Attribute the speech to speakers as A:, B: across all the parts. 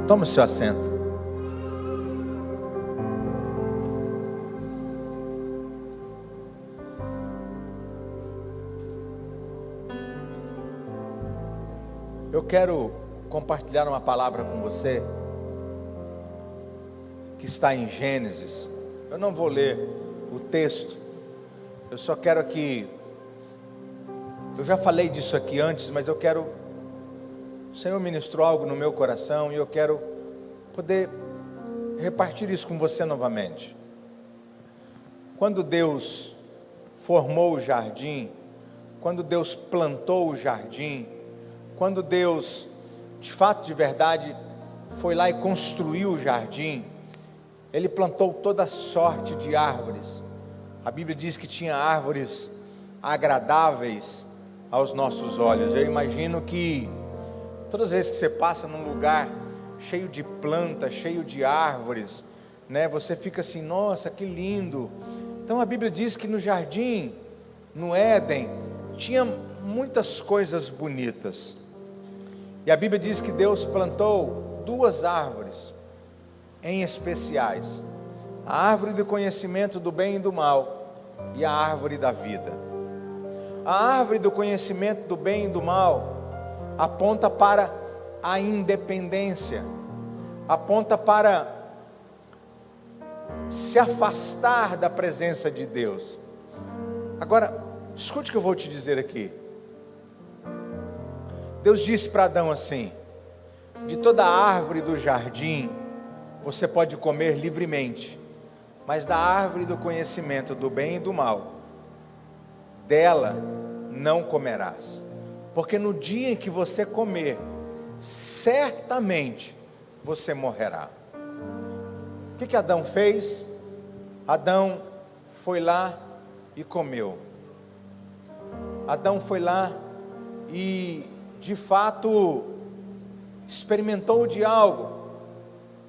A: Toma o seu assento. Eu quero compartilhar uma palavra com você que está em Gênesis. Eu não vou ler o texto. Eu só quero que... Eu já falei disso aqui antes, mas eu quero... O Senhor ministrou algo no meu coração e eu quero poder repartir isso com você novamente. Quando Deus formou o jardim, quando Deus plantou o jardim, quando Deus, de fato, de verdade, foi lá e construiu o jardim, Ele plantou toda sorte de árvores. A Bíblia diz que tinha árvores agradáveis aos nossos olhos. Eu imagino que todas as vezes que você passa num lugar cheio de plantas, cheio de árvores, né, você fica assim, nossa, que lindo. Então a Bíblia diz que no jardim, no Éden, tinha muitas coisas bonitas. E a Bíblia diz que Deus plantou duas árvores em especiais: a árvore do conhecimento do bem e do mal e a árvore da vida. A árvore do conhecimento do bem e do mal aponta para a independência, aponta para se afastar da presença de Deus. Agora, escute o que eu vou te dizer aqui. Deus disse para Adão assim: de toda árvore do jardim você pode comer livremente, mas da árvore do conhecimento do bem e do mal, dela não comerás, porque no dia em que você comer, certamente você morrerá. O que Adão fez? Adão foi lá e comeu. Adão foi lá e, de fato, experimentou de algo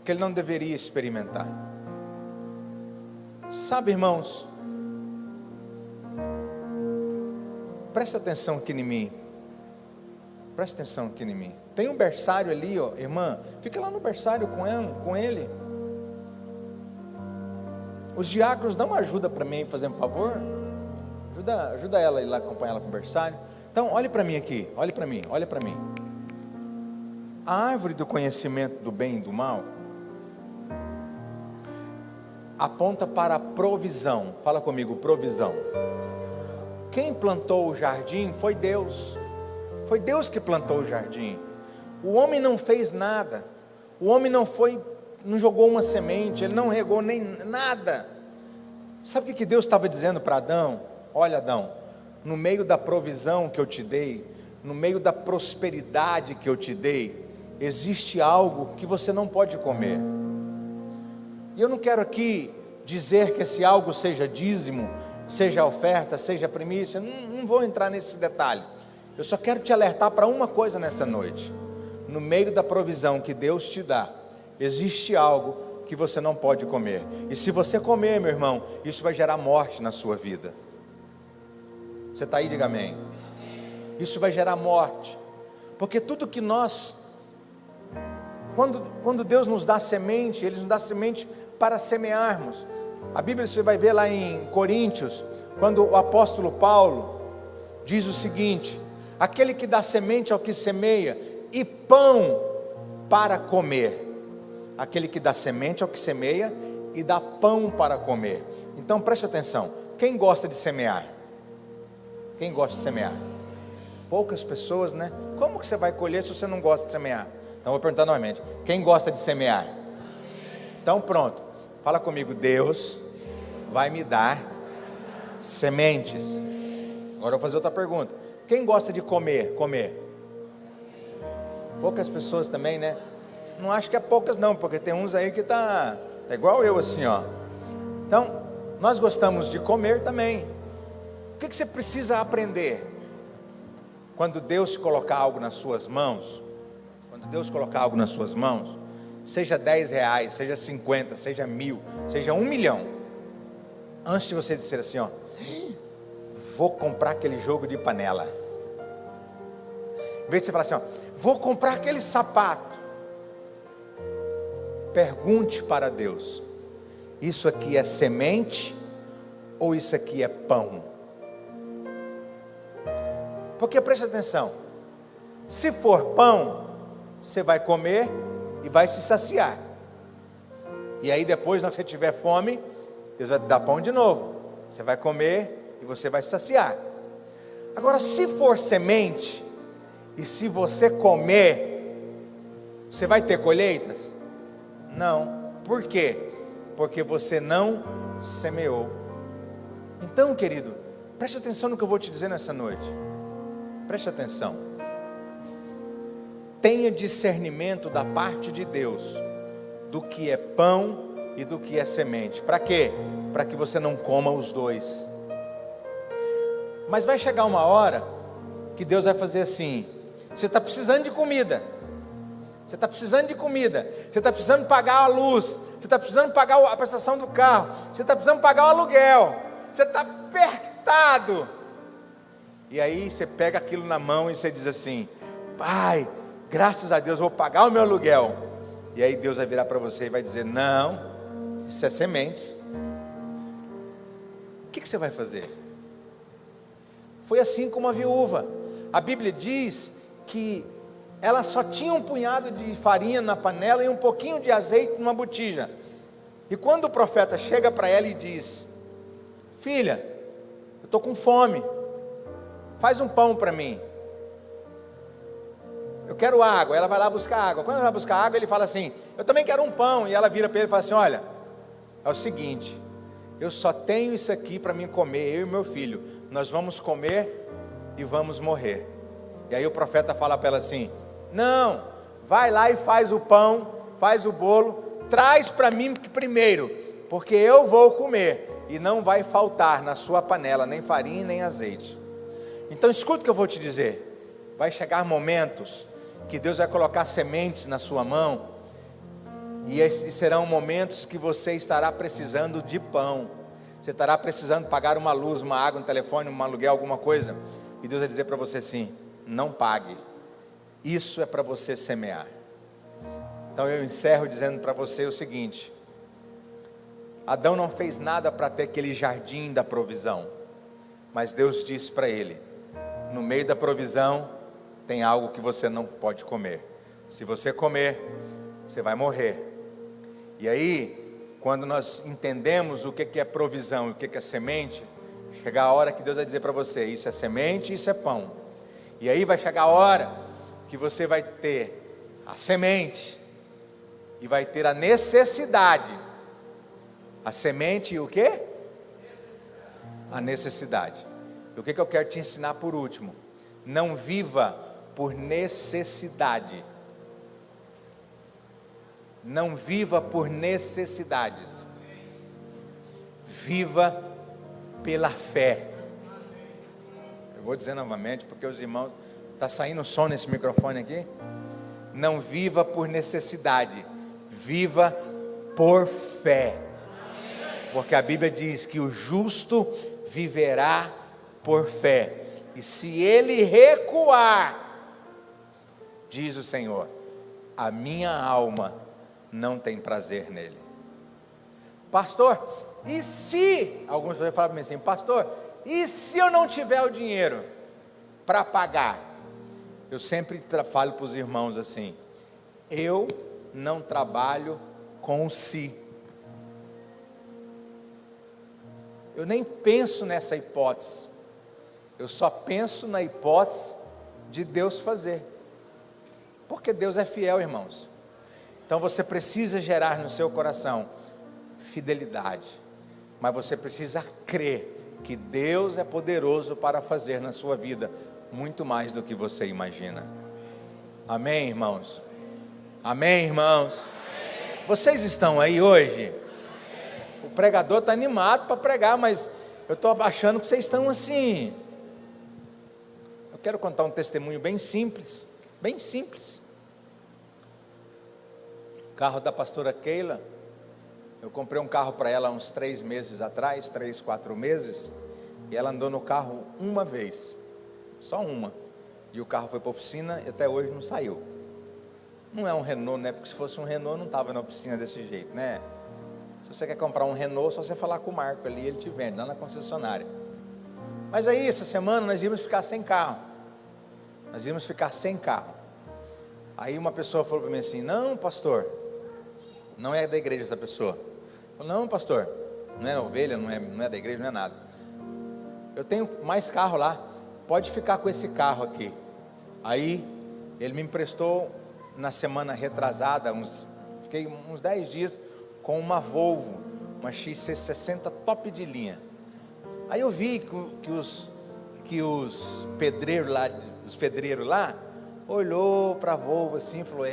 A: que ele não deveria experimentar. Sabe, irmãos, presta atenção aqui em mim. Presta atenção aqui em mim. Tem um berçário ali, ó, irmã. Fica lá no berçário com ele. Os diáconos, dão uma ajuda para mim, fazendo um favor. Ajuda ela a ir lá, acompanhar ela com o berçário. Então, olhe para mim aqui. Olhe para mim, olha para mim. A árvore do conhecimento do bem e do mal aponta para a provisão. Fala comigo, provisão. Quem plantou o jardim foi Deus. Foi Deus que plantou o jardim. O homem não fez nada. O homem não jogou uma semente, ele não regou nem nada. Sabe o que Deus estava dizendo para Adão? Olha, Adão, no meio da provisão que eu te dei, no meio da prosperidade que eu te dei, existe algo que você não pode comer. E eu não quero aqui dizer que esse algo seja dízimo, seja oferta, seja primícia, não vou entrar nesse detalhe. Eu só quero te alertar para uma coisa nessa noite: no meio da provisão que Deus te dá, existe algo que você não pode comer. E se você comer, meu irmão, isso vai gerar morte na sua vida. Você está aí? Diga amém. Isso vai gerar morte. Porque tudo que nós... Quando Deus nos dá semente, Ele nos dá semente para semearmos. A Bíblia, você vai ver lá em Coríntios, quando o apóstolo Paulo diz o seguinte: aquele que dá semente ao que semeia, e pão para comer. Aquele que dá semente ao que semeia, e dá pão para comer. Então preste atenção. Quem gosta de semear? Quem gosta de semear? Poucas pessoas, né? Como que você vai colher se você não gosta de semear? Então vou perguntar novamente: quem gosta de semear? Então pronto, fala comigo: Deus vai me dar sementes. Agora eu vou fazer outra pergunta: quem gosta de comer? Poucas pessoas também, né? Não acho que é poucas não, porque tem uns aí que tá igual eu assim, ó. Então, nós gostamos de comer também. O que você precisa aprender? Quando Deus colocar algo nas suas mãos, seja 10 reais, seja 50, seja 1000, seja 1 milhão, antes de você dizer assim, ó, vou comprar aquele jogo de panela, em vez de você falar assim, ó, vou comprar aquele sapato, pergunte para Deus: isso aqui é semente ou isso aqui é pão? Porque preste atenção, se for pão, você vai comer e vai se saciar. E aí depois, quando você tiver fome, Deus vai te dar pão de novo. Você vai comer e você vai se saciar. Agora, se for semente, e se você comer, você vai ter colheitas? Não. Por quê? Porque você não semeou. Então, querido, preste atenção no que eu vou te dizer nessa noite. Preste atenção. Tenha discernimento da parte de Deus do que é pão e do que é semente. Para quê? Para que você não coma os dois. Mas vai chegar uma hora que Deus vai fazer assim: você está precisando de comida, você está precisando de comida, você está precisando pagar a luz, você está precisando pagar a prestação do carro, você está precisando pagar o aluguel, você está apertado. E aí você pega aquilo na mão e você diz assim: Pai, graças a Deus vou pagar o meu aluguel. E aí Deus vai virar para você e vai dizer: não, isso é semente. O que você vai fazer? Foi assim com a viúva. A Bíblia diz que ela só tinha um punhado de farinha na panela e um pouquinho de azeite numa botija. E quando o profeta chega para ela e diz: filha, eu estou com fome, faz um pão para mim, eu quero água. Ela vai lá buscar água. Quando ela vai buscar água, ele fala assim: eu também quero um pão. E ela vira para ele e fala assim: olha, é o seguinte, eu só tenho isso aqui para mim comer, eu e meu filho, nós vamos comer e vamos morrer. E aí o profeta fala para ela assim: não, vai lá e faz o pão, faz o bolo, traz para mim primeiro, porque eu vou comer, e não vai faltar na sua panela nem farinha nem azeite. Então escuta o que eu vou te dizer. Vai chegar momentos que Deus vai colocar sementes na sua mão, e esses serão momentos que você estará precisando de pão. Você estará precisando pagar uma luz, uma água, um telefone, um aluguel, alguma coisa, e Deus vai dizer para você assim: não pague, isso é para você semear. Então eu encerro dizendo para você o seguinte: Adão não fez nada para ter aquele jardim da provisão, mas Deus disse para ele: no meio da provisão tem algo que você não pode comer. Se você comer, você vai morrer. E aí, quando nós entendemos o que é provisão e o que é semente, chegar a hora que Deus vai dizer para você: isso é semente, isso é pão. E aí vai chegar a hora que você vai ter a semente e vai ter a necessidade. A semente e o quê? A necessidade. E o que eu quero te ensinar por último? Não viva por necessidade. Não viva por necessidades. Viva pela fé. Eu vou dizer novamente, porque os irmãos, está saindo som nesse microfone aqui. Não viva por necessidade, viva por fé. Porque a Bíblia diz que o justo viverá por fé. E se ele recuar, diz o Senhor, a minha alma não tem prazer nele. Pastor, e se, alguns vão falar para mim assim: pastor, e se eu não tiver o dinheiro para pagar? Eu sempre falo para os irmãos assim: eu não trabalho com o si. Eu nem penso nessa hipótese. Eu só penso na hipótese de Deus fazer. Porque Deus é fiel, irmãos. Então você precisa gerar no seu coração fidelidade. Mas você precisa crer que Deus é poderoso para fazer na sua vida muito mais do que você imagina. Amém, irmãos? Amém, irmãos? Amém. Vocês estão aí hoje? O pregador está animado para pregar, mas eu estou achando que vocês estão assim. Eu quero contar um testemunho bem simples, bem simples. O carro da pastora Keila, eu comprei um carro para ela uns 3 meses atrás, 3, 4 meses, e ela andou no carro uma vez, só uma, e o carro foi para a oficina e até hoje não saiu. Não é um Renault, né? Porque se fosse um Renault não estava na oficina desse jeito, né? Se você quer comprar um Renault, só você falar com o Marco ali, ele te vende lá na concessionária. Mas aí, essa semana, nós íamos ficar sem carro. Aí uma pessoa falou para mim assim: não, pastor, não é da igreja essa pessoa. Falei: não, pastor, não é ovelha, não é da igreja, não é nada. Eu tenho mais carro lá, pode ficar com esse carro aqui. Aí, ele me emprestou na semana retrasada, fiquei uns 10 dias com uma Volvo, uma XC60 top de linha. Aí eu vi que os pedreiros lá olhou para a Volvo assim e falou: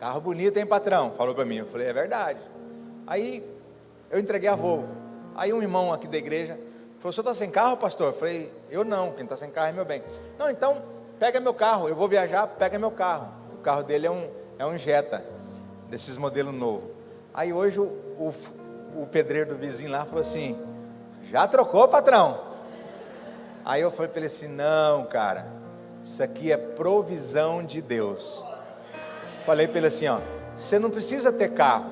A: carro bonito, hein, patrão? Falou para mim. Eu falei: é verdade. Aí eu entreguei a Volvo. Aí um irmão aqui da igreja falou: o senhor está sem carro, pastor? Eu falei: eu não, quem está sem carro é meu bem. Não, então pega meu carro, eu vou viajar, pega meu carro. O carro dele é um Jetta, desses modelos novos. Aí hoje o pedreiro do vizinho lá falou assim: já trocou, patrão? Aí eu falei para ele assim: não, cara, isso aqui é provisão de Deus. Falei para ele assim: ó, você não precisa ter carro.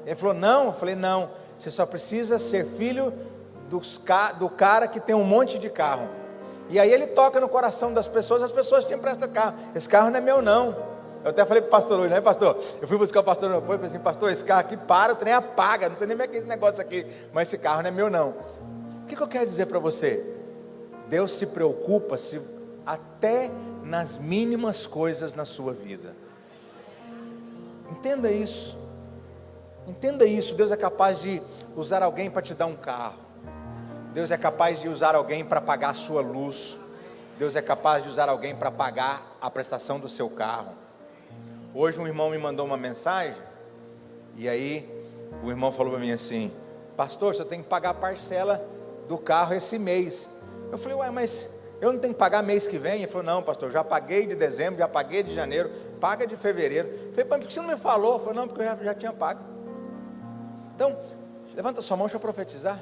A: Ele falou: não. Eu falei: não, você só precisa ser filho do cara que tem um monte de carro. E aí ele toca no coração das pessoas, as pessoas te emprestam carro. Esse carro não é meu, não. Eu até falei para o pastor hoje, né, pastor? Eu fui buscar o pastor no apoio e falei assim: pastor, esse carro aqui para, o trem apaga, não sei nem como é que é esse negócio aqui, mas esse carro não é meu, não. O que eu quero dizer para você? Deus se preocupa até nas mínimas coisas na sua vida. Entenda isso. Entenda isso. Deus é capaz de usar alguém para te dar um carro. Deus é capaz de usar alguém para pagar a sua luz. Deus é capaz de usar alguém para pagar a prestação do seu carro. Hoje um irmão me mandou uma mensagem, e aí o irmão falou para mim assim: pastor, você tem que pagar a parcela do carro esse mês. Eu falei: ué, mas eu não tenho que pagar mês que vem? Ele falou: não, pastor, já paguei de dezembro, já paguei de janeiro, paga de fevereiro. Eu falei: por que você não me falou? Eu falei: não, porque eu já tinha pago. Então, levanta sua mão, deixa eu profetizar.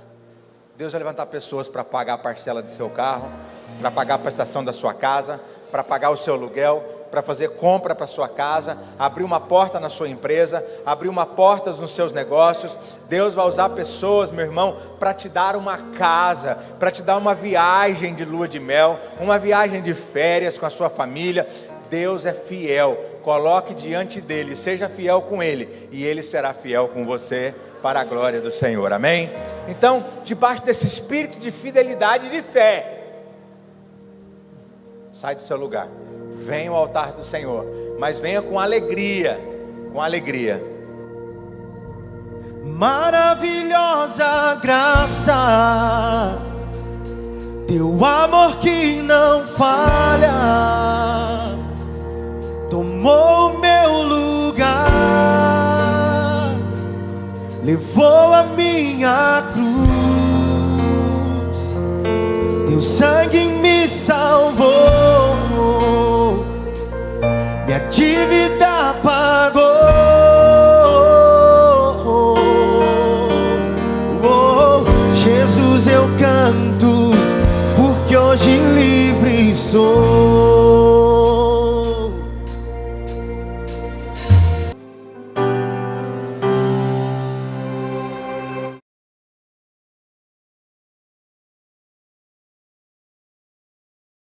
A: Deus vai levantar pessoas para pagar a parcela do seu carro, para pagar a prestação da sua casa, para pagar o seu aluguel, para fazer compra para sua casa, abrir uma porta na sua empresa, abrir uma porta nos seus negócios. Deus vai usar pessoas, meu irmão, para te dar uma casa, para te dar uma viagem de lua de mel, uma viagem de férias com a sua família. Deus é fiel, coloque diante dele, seja fiel com ele, e ele será fiel com você, para a glória do Senhor, amém? Então, debaixo desse espírito de fidelidade e de fé, sai do seu lugar, venha ao altar do Senhor, mas venha com alegria, com alegria.
B: Maravilhosa graça, teu amor que não falha, tomou meu lugar, levou a minha cruz, teu sangue me salvou, minha dívida pagou. Jesus, eu canto, porque hoje livre sou.